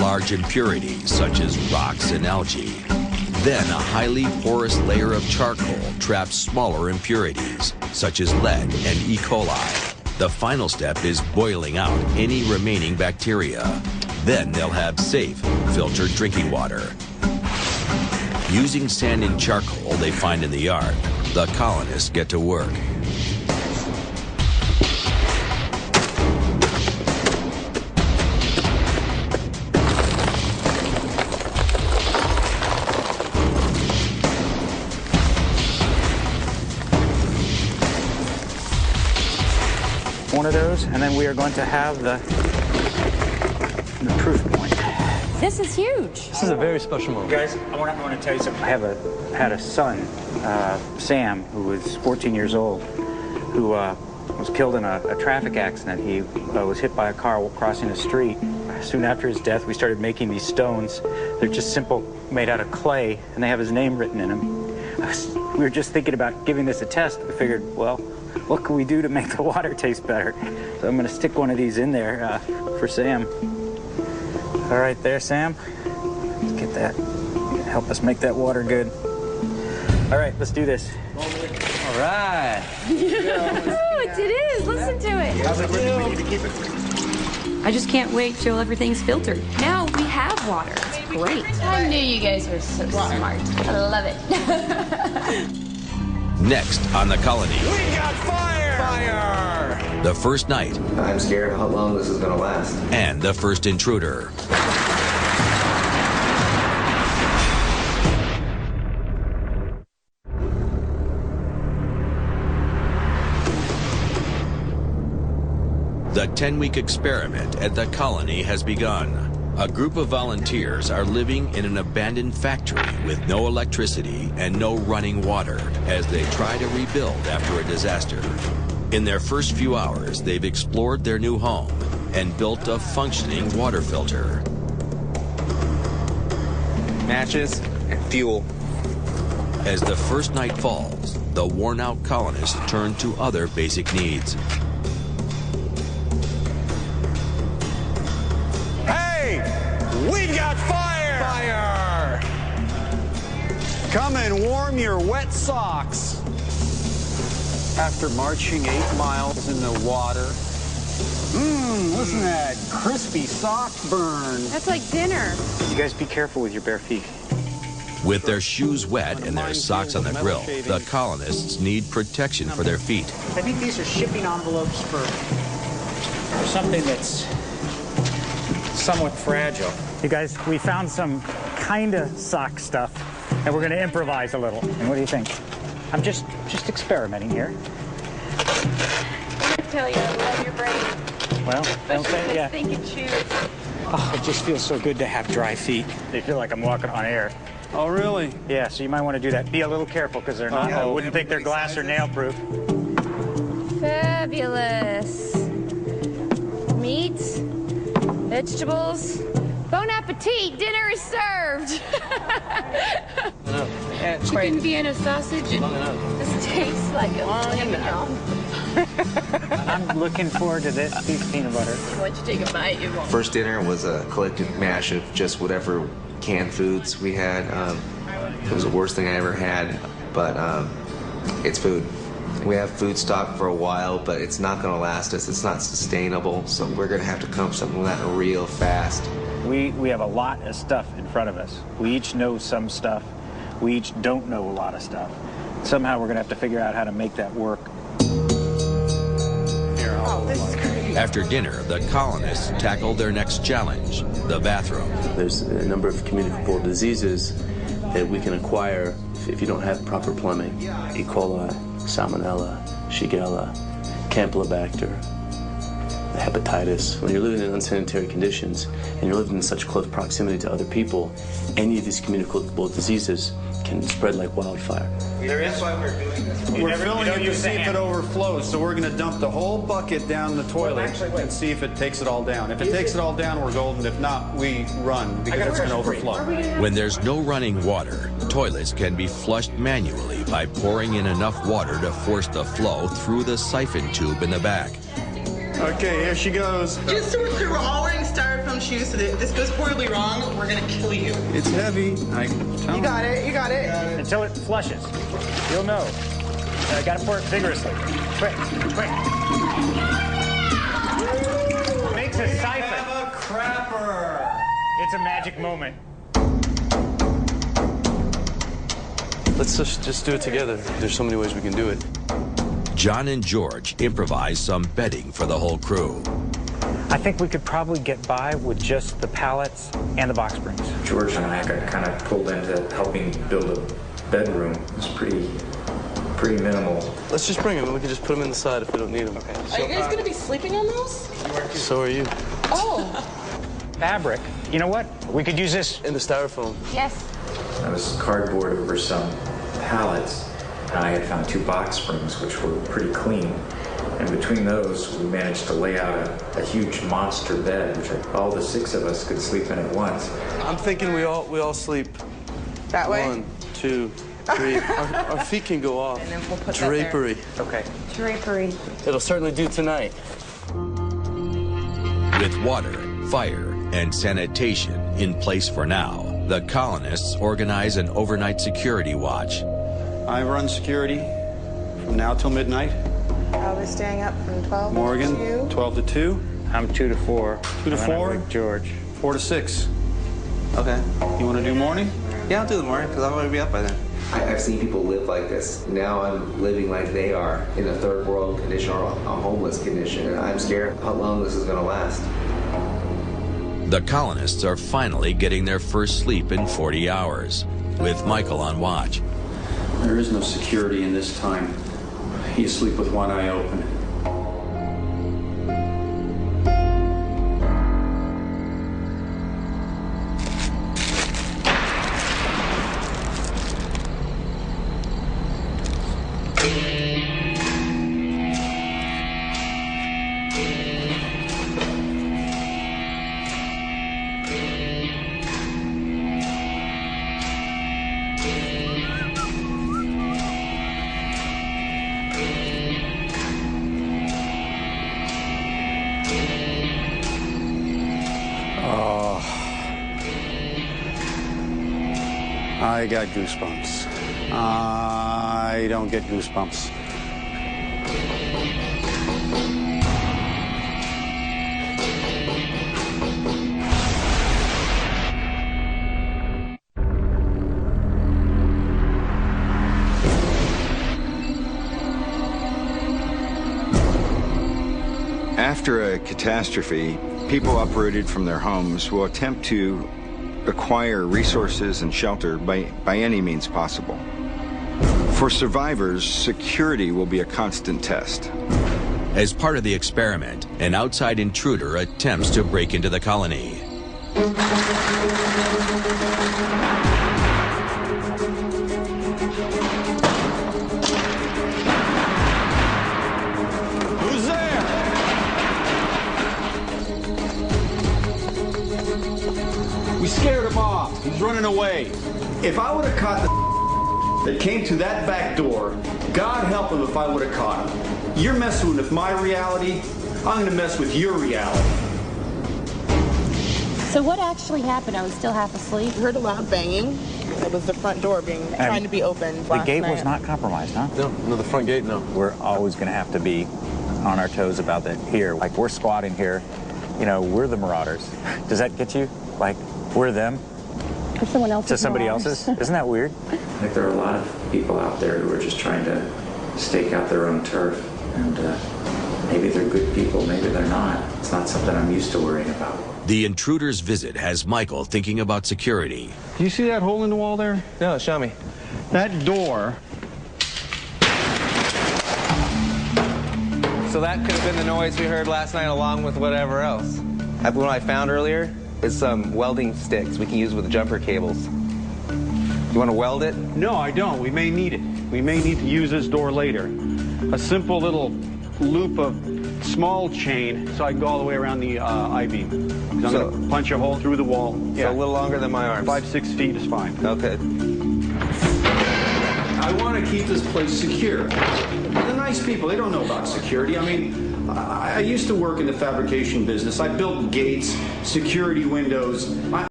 large impurities such as rocks and algae. Then a highly porous layer of charcoal traps smaller impurities such as lead and E. coli. The final step is boiling out any remaining bacteria. Then they'll have safe, filtered drinking water. Using sand and charcoal they find in the yard, the colonists get to work. One of those, and then we are going to have the proof point. This is huge. This is a very special moment. Guys, I want to tell you something. I had a son, Sam, who was 14 years old, who was killed in a traffic accident. He was hit by a car crossing a street. Soon after his death, we started making these stones. They're just simple, made out of clay, and they have his name written in them. We were just thinking about giving this a test. We figured, well, what can we do to make the water taste better? So I'm going to stick one of these in there for Sam. All right there, Sam. Let's get that. Help us make that water good. All right, let's do this. All right. Oh, it is. Listen to it. How's it working? We need to keep it. I just can't wait till everything's filtered. Now we have water. It's great. I knew you guys were so smart. I love it. Next on the colony. We got fire! Fire! The first night. I'm scared how long this is going to last. And the first intruder. The 10-week experiment at the colony has begun. A group of volunteers are living in an abandoned factory with no electricity and no running water as they try to rebuild after a disaster. In their first few hours, they've explored their new home and built a functioning water filter. Matches and fuel. As the first night falls, the worn-out colonists turn to other basic needs. We've got fire! Fire! Come and warm your wet socks. After marching 8 miles in the water. Listen to that crispy, soft burn. That's like dinner. You guys be careful with your bare feet. With their shoes wet and their socks on the grill, the colonists need protection for their feet. I think these are shipping envelopes for something that's somewhat fragile. You guys, we found some kind of sock stuff, and we're going to improvise a little. And what do you think? I'm just experimenting here. I tell you, I love your brain. Well, don't say it yet. Thinking shoes. Oh, it just feels so good to have dry feet. They feel like I'm walking on air. Oh, really? Yeah, so you might want to do that. Be a little careful, because they're not. I wouldn't think they're glass or nail-proof. Fabulous. Meat, vegetables. Bon appetit, dinner is served. Chicken Vienna sausage, and this tastes like a I'm looking forward to this piece of peanut butter. Once you take a bite, you won't. First dinner was a collective mash of just whatever canned foods we had. It was the worst thing I ever had, but it's food. We have food stock for a while, but it's not going to last us. It's not sustainable, so we're going to have to come up with something like that real fast. We have a lot of stuff in front of us. We each know some stuff. We each don't know a lot of stuff. Somehow we're going to have to figure out how to make that work. Oh, this is great. After dinner, the colonists tackle their next challenge, the bathroom. There's a number of communicable diseases that we can acquire if you don't have proper plumbing. E. coli, Salmonella, Shigella, Campylobacter, hepatitis. When you're living in unsanitary conditions and you're living in such close proximity to other people, any of these communicable diseases can spread like wildfire. There is why we're doing this. We're filling it to see if it overflows, so we're going to dump the whole bucket down the toilet and see if it takes it all down. If it takes it all down, we're golden. If not, we run because it's going to overflow. When there's no running water, toilets can be flushed manually by pouring in enough water to force the flow through the siphon tube in the back. Okay, here she goes. Just so we're clear, we're all wearing styrofoam shoes, so that if this goes horribly wrong, we're gonna kill you. It's heavy. You got it. You got it. Until it flushes. You'll know. Gotta pour it vigorously. Quick, quick. Makes a siphon. Have a crapper. It's a magic moment. Let's just do it together. There's so many ways we can do it. John and George improvise some bedding for the whole crew. I think we could probably get by with just the pallets and the box springs. George and I got kind of pulled into helping build a bedroom. It was pretty minimal. Let's just bring them, and we can just put them in the side if we don't need them. Okay. Are you guys going to be sleeping on those? So are you. Oh. Fabric. You know what? We could use this. In the styrofoam. Yes. I was cardboard over some pallets, and I had found 2 box springs, which were pretty clean. And between those, we managed to lay out a huge monster bed, which all the 6 of us could sleep in at once. I'm thinking we all sleep That way? 1, 2, 3. Our feet can go off. And then we'll put Drapery. that there. Okay. Drapery. It'll certainly do tonight. With water, fire, and sanitation in place for now, the colonists organize an overnight security watch. I run security from now till midnight. Probably staying up from 12 Morgan, to 2. 12 to 2. I'm 2 to 4. 2 to And then I 4? wake George. 4 to 6. Okay. You want to do morning? Yeah, I'll do the morning because I'm going to be up by then. I've seen people live like this. Now I'm living like they are in a third world condition or a homeless condition, and I'm scared how long this is going to last. The colonists are finally getting their first sleep in 40 hours, with Michael on watch. There is no security in this time. You sleep with one eye open. I got goosebumps. I don't get goosebumps. After a catastrophe, people uprooted from their homes will attempt to acquire resources and shelter by any means possible. For survivors, security will be a constant test. As part of the experiment, an outside intruder attempts to break into the colony. Who's there? We scared him off. He's running away. If I would have caught the that came to that back door, God help him if I would have caught him. You're messing with my reality. I'm going to mess with your reality. So what actually happened? I was still half asleep. Heard a loud banging. It was the front door trying to be opened. The gate was not compromised, huh? No, the front gate, no. We're always going to have to be on our toes about that here. Like, we're squatting here. You know, we're the marauders. Does that get you? Like, we're them Or someone else's. to somebody marauders. else's? Isn't that weird? I think there are a lot of people out there who are just trying to stake out their own turf. And maybe they're good people, maybe they're not. It's not something I'm used to worrying about. The intruder's visit has Michael thinking about security. Do you see that hole in the wall there? No, show me. That door. So that could have been the noise we heard last night along with whatever else. That one I found earlier is some welding sticks we can use with jumper cables. You want to weld it? No, I don't. We may need it. We may need to use this door later. A simple little loop of small chain so I can go all the way around the I-beam. I'm going to punch a hole through the wall. So a little longer than my arms. 5-6 feet is fine. Okay. I want to keep this place secure. They're nice people. They don't know about security. I mean, I used to work in the fabrication business. I built gates, security windows.